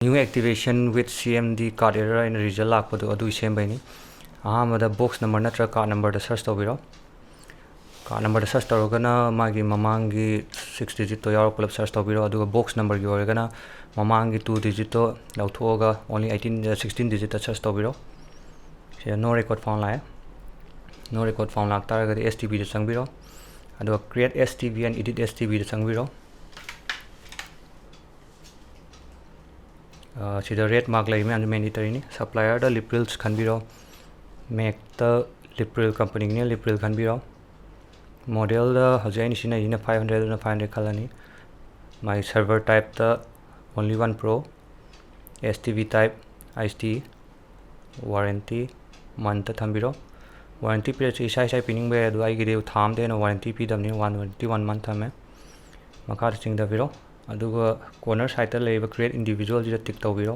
new activation with CMD card error in result lakpadu adu sembani ahamada box number natra card number da search tawbiro card number da search tawragana magi mamangi 6 digit to yaro pulap search tawbiro aduga box number gi oragana mamangi 2 digit to lauthoga only 16 digit ta search tawbiro se no record found la no record found lak taragadi STB da changbiro aduga create STB and edit STB da changbiro sida red mark lai me mandatory ni supplier da liprils khanbiro make the lipril company ni lipril khanbiro model da hajain sina ina 500 na 500 khalani my server type the only one pro STB type IST warranty month thambiro warranty period isai sai pinning be adu ai gide tham de na warranty pi damni 1 month thame makar ching da biro aduga corner side ta leiba create individual jira tick tawbiro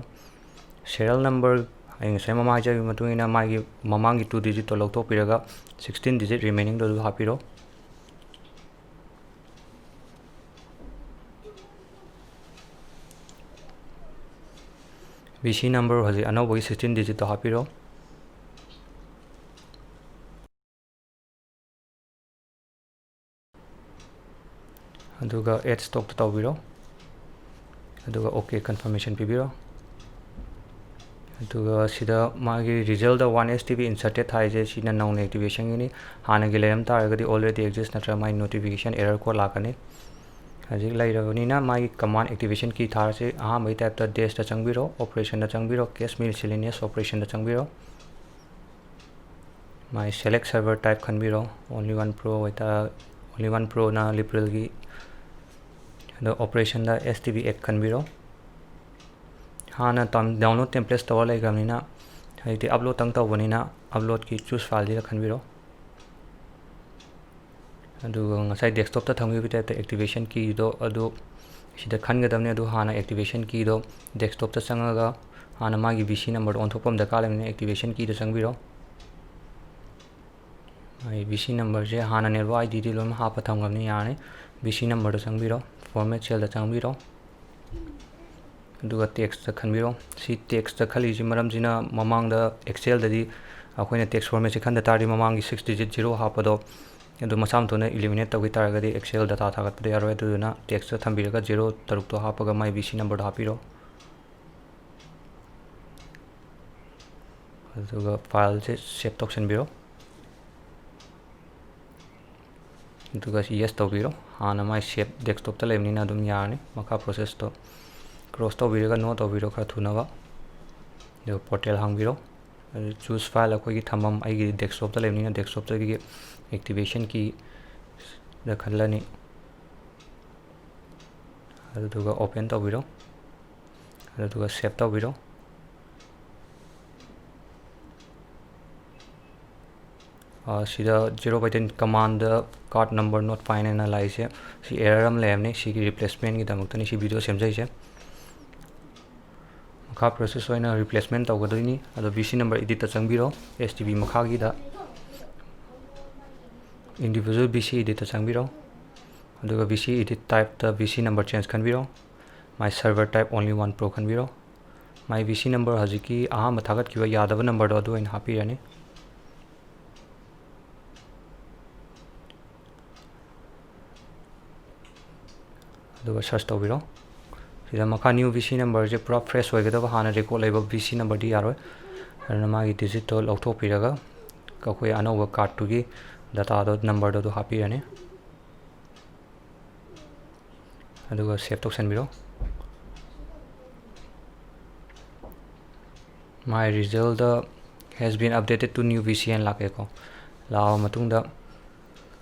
serial number ai ngai mama ja bi matungina magi mamangi 2 digit to lokto piraga 16 digit remaining do hapiro BC number haji anobo 16 digit to hapiro aduga add stock to tawbiro aduga okay confirmation pibiro aduga sida magi result da 1 STB inserted thaije sina non activation ni hana gi layam taragadi already exist natra my notification error ko lakani haji lairabani na my command activation key thar se aha mai type ta dash ta changbiro operation da changbiro case miscellaneous operation da changbiro my select server type khanbiro only one pro waita only one pro na lipril gi the operation da STB ek khanbiro hana tam download templates to lai gamina haiti upload tang to bonina upload ki choose file di khanbiro adu ngasai desktop ta thamgi bita ta activation key do adu sida khan ga damne adu hana activation key do desktop ta changaga hana magi BC number on thopam da kalemne activation key da changbiro ai BC number je hana network ID di lom ha pa thamgamni yani BC number da changbiro format cell da changbiro aduga text da khanbiro si text da khali ji maram jina mamang da excel da di akoina text format se khan da tari mamang gi 6 digit 0 ha pa do adu masam to na eliminate tawi taragadi excel data thagat pade yaro edu na text da thambiraga 0 taruk to ha pa ga my BC number da hapiro aduga file se save option biro aduga yes to biro hana my save desktop ta lemni na dum yarni maka process to cross to biro ga no to biro kha thuna ba de portal hang biro choose file akoi gi thamam ai gi desktop ta lemni na desktop ta gi activation key da khalani aduga open to biro aduga save to biro sida 0/10 command card number not find analyze si error am lemni si replacement gi damak tani si video semjai se makha process hoina replacement tawgadini ado BC number edit ta changbiro STB makha gi da individual BC edit ta changbiro aduga BC edit type ta BC number change khanbiro my server type only one pro khanbiro my BC number hajiki aha mathagat kiwa yadaba number do adu in happy yani aduga search tawbiro sida makha new BC number je pura fresh hoigada hana record leba BC number di yaroi arna magi digital auto piraga ka khoi anoba card to gi data do number do happy yani aduga save option biro my result has been updated to new VCN lake ko lawa matung da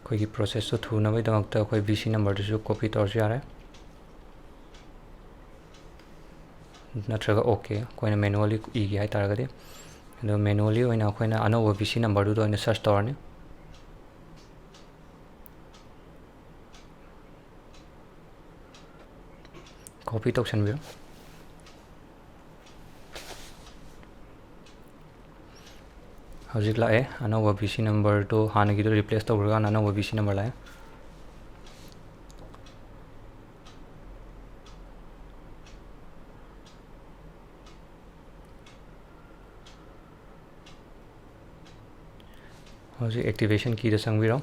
khoi gi process to thuna bai damak ta khoi BC number du copy tor jare natraga okay koina manually igi hai taragade ado manually oina koina anoba BC number du oina search torni copy option biro hojik lae anoba BC number to hana gi replace tawraga anoba BC number lae ꯍꯧꯖꯤꯛ activation ꯀꯤꯗ ꯆꯪꯕꯤꯔꯣ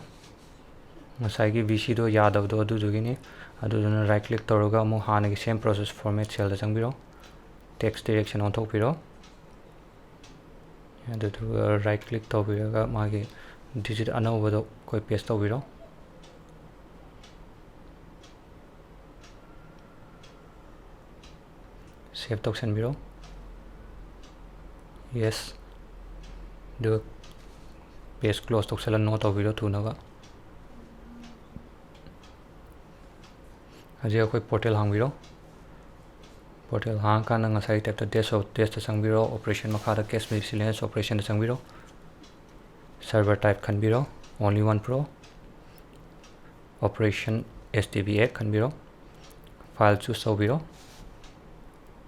ꯉꯁꯥꯏꯒꯤ VCꯗꯣ ꯌꯥꯗꯕꯗꯣ ꯑꯗꯨꯗꯨꯒꯤꯅꯤ ꯑꯗꯨꯗꯨꯅ right click ꯇꯧꯔꯒ ꯑꯃꯨꯛ ꯍꯥꯟꯅꯒꯤ ꯁꯦꯝ process format ꯁꯦꯜꯗ ꯆꯪꯕꯤꯔꯣ tax direction ꯑꯣꯟꯊꯣꯛꯄꯤꯔꯣ ꯑꯗꯨꯗꯨꯒ right click ꯇꯧꯕꯤꯔꯒ ꯃꯥꯒꯤ ꯗꯤꯖꯤꯠ ꯑꯅꯧꯕꯗꯣ ꯑꯩꯈꯣꯏ ꯄꯦꯁ ꯇꯧꯕꯤꯔꯣ ꯁꯦꯚ ꯇꯧꯁꯟꯕꯤꯔꯣ ꯌꯦꯁ ꯑꯗꯨꯒ पेज क्लोज तौसल नो तौर थूनब हजे अखोई पोर्टल हांगीरो पोर्टल हाँ काना टाइप डेस्ट चंगीरो ऑपरेशन मखा कैश मिलेंस ऑपरेशन चंगीरो सर्वर टाइप खनबीरो only one pro operation SDBA खनबीरो फाइल चूज तौबीरो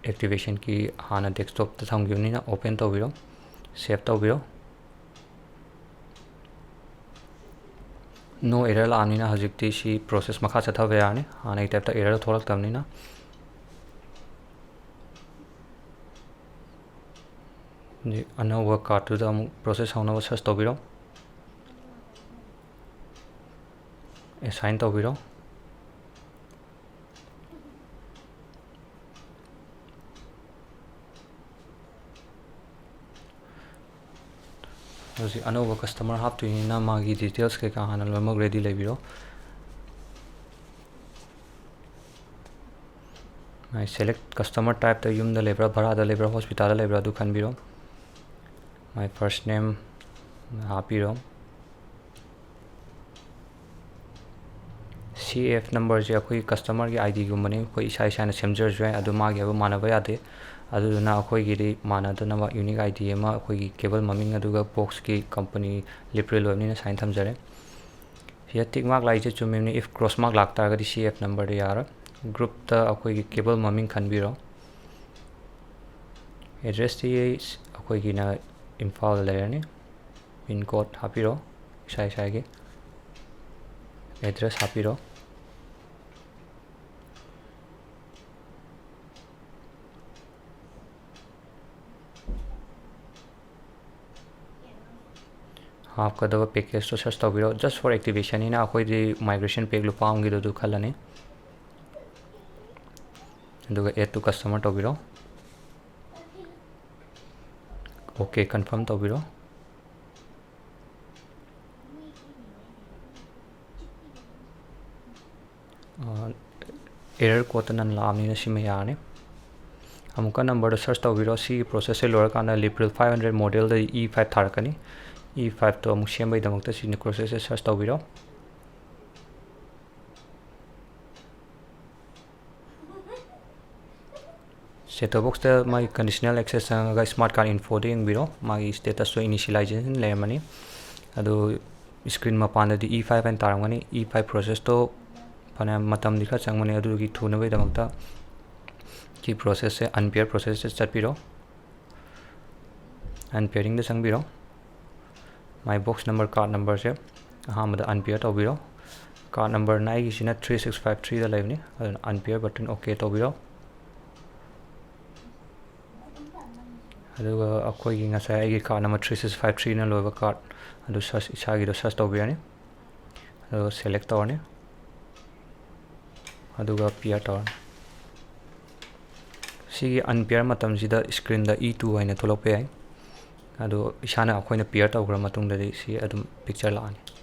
एक्टिवेशन की हाँ डेस्कटॉप थमगी ओपन तौबीरो सेव तौबीरो नो एरर लानी हजिकती सी प्रोसेस मखा चथब यानी हाँ टाइप एरर थोड़ना अनौब कार्ड प्रोसेस होना सर्च तौबीरो एसाइन तौबीरो हजी अनौब कस्टमर हापना मागी डिटेल्स कई हाँ लोमक रेडी लेबीरो सेलेक्ट कस्टमर टाइप यूम लेब्रा भराद लेब्रा हॉस्पिटल लेब्रा खनबीरो माई फर्स्ट नेम हापीरो CF नंबर से अखोई कस्टमर की ID गुम्बने अखोई इसा इसा सेमजरजुए अदु मागी अब मानब यादे अदुना अखोईगिदि मानदनबा यूनिक ID अमा अखोईगी केबल ममिंग अदुगा बॉक्स की कंपनी लिप्रिल लोबनिना साइन थमजरे ये टिक मार्क लाइजे चुमेमने इफ क्रॉस मार्क लागतारगदि CF नंबर दे यार ग्रुप ता अखोईगी केबल ममिंग खनबीरो एड्रेस ती अखोईगिना इम्फाल लेरनी पिन कोड हापीरो इसा इसा के एड्रेस हापीरो हापकदब पैकेज तो सर्च तौबीरो जस्ट फॉर एक्टिवेशन ही अखोईदी माइग्रेशन पैक लुपा होंगी खलनी एड टू कस्टमर तौबीरो ओके कन्फर्म तौबीरो error code none Lamni SIM यानी अमुक नंबर सर्च तौबीरो सी प्रोसेस से लोरकाना लिप्रिल 500 मॉडल E5 थारकनी E5 तो अमुक सेमबैदमक्ता सी प्रोसेस से सर्च तौबीरो सेटअप बॉक्स माई conditional access smart card info यंगबीरो माई स्टेटस तो इनिशियलाइजेशन लेरमनी अदो स्क्रीन मपानदी E5 एन तारमगनी E5 प्रोसेस तो फने मतम दिखा चंगमने अदुगी थुनबैदमक्ता की प्रोसेस से अनपेयर प्रोसेस से चटपीरो अनपेयरिंग चंगबीरो माई बॉक्स नंबर कार्ड नंबर से अहमद अनपेयर तौबीरो कार्ड नंबर नाइगी 3653 लेबनी अनपेयर बटन ओके तौबीरो अदुगा अखोईगी ngasai कार्ड नंबर 3653 ना लोइबा कार्ड अदु सर्च इसागी सर्च तौबीरनी अदु सेलेक्ट तौरनी अदुगा पेयर तौरनी सिगी अनपेयर मतमसिदा स्क्रीन दा E2 हाइना थोलपे याई अदु इसाना अखोइना पेयर तौग्रा मतुंगदि सी अदुम पिक्चर लानी